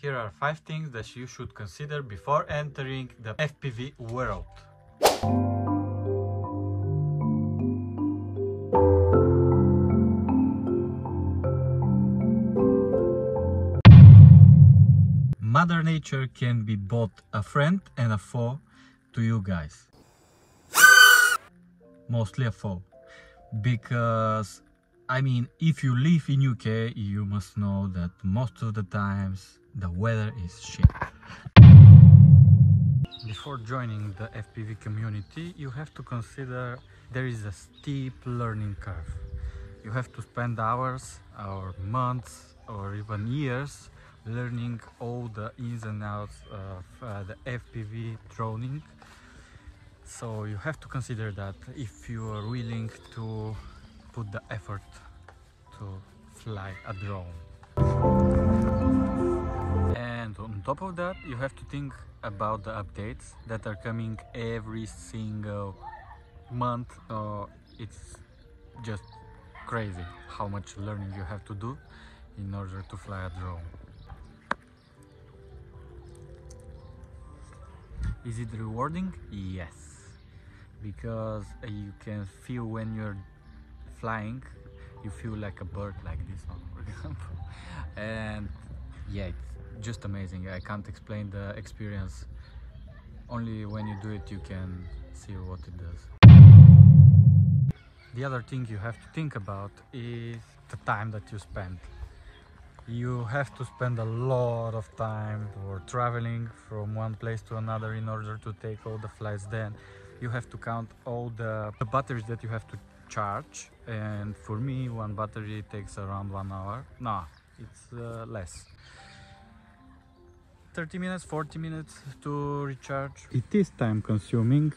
Here are 5 things that you should consider before entering the FPV world. Mother Nature can be both a friend and a foe to you guys. Mostly a foe. Because, I mean, if you live in UK, you must know that most of the times the weather is shit. Before joining the FPV community, you have to consider there is a steep learning curve. You have to spend hours or months or even years learning all the ins and outs of the FPV droning. So you have to consider that if you are willing to put the effort to fly a drone. And on top of that, you have to think about the updates that are coming every single month. It's just crazy how much learning you have to do in order to fly a drone. Is it rewarding? Yes, because you can feel when you're flying, you feel like a bird, like this one, for example. And yeah, it's just amazing. I can't explain the experience. Only when you do it, you can see what it does. The other thing you have to think about is the time that you spend. You have to spend a lot of time for traveling from one place to another in order to take all the flights. Then you have to count all the batteries that you have to charge, and for me one battery takes around 1 hour. No, it's less, 30 minutes, 40 minutes to recharge. It is time consuming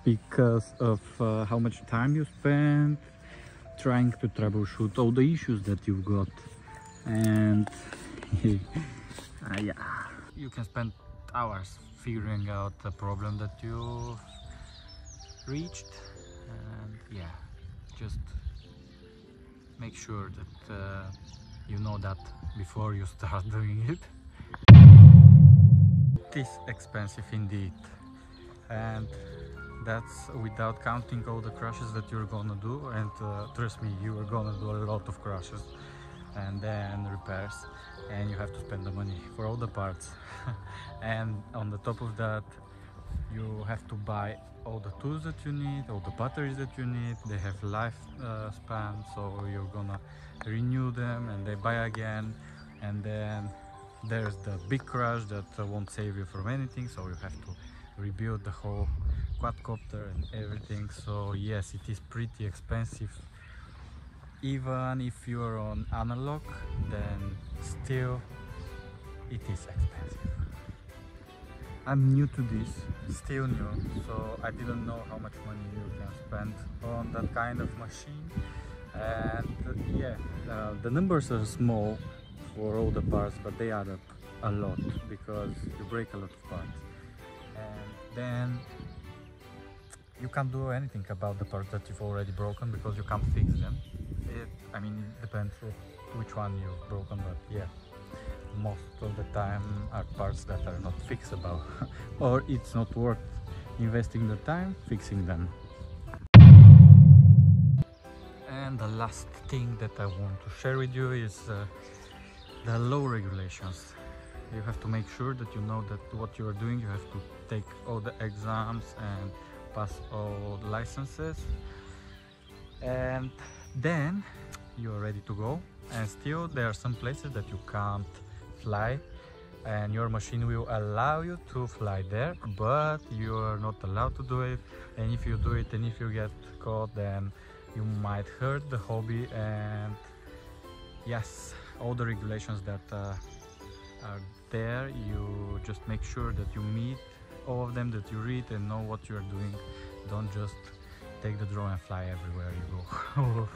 because of how much time you spend trying to troubleshoot all the issues that you've got. And yeah, you can spend hours figuring out the problem that you've reached, and yeah, just make sure that you know that before you start doing it. It is expensive indeed, and that's without counting all the crashes that you're gonna do, and trust me, you are gonna do a lot of crashes and then repairs, and you have to spend the money for all the parts. And on the top of that, you have to buy all the tools that you need, all the batteries that you need. They have life span, so you're gonna renew them and they buy again. And then there's the big crash that won't save you from anything, so you have to rebuild the whole quadcopter and everything. So yes, it is pretty expensive. Even if you're on analog, then still it is expensive. I'm new to this, still new, so I didn't know how much money you can spend on that kind of machine. And yeah, the numbers are small for all the parts, but they add up a lot because you break a lot of parts. And then you can't do anything about the parts that you've already broken because you can't fix them. I mean, it depends which one you've broken, but yeah, most of the time are parts that are not fixable or it's not worth investing the time fixing them. And the last thing that I want to share with you is the law regulations. You have to make sure that you know that what you are doing. You have to take all the exams and pass all licenses, and then you're ready to go. And still there are some places that you can't fly, and your machine will allow you to fly there, but you are not allowed to do it. And if you do it and if you get caught, then you might hurt the hobby. And yes, all the regulations that are there, you just make sure that you meet all of them, that you read and know what you are doing. Don't just take the drone and fly everywhere you go.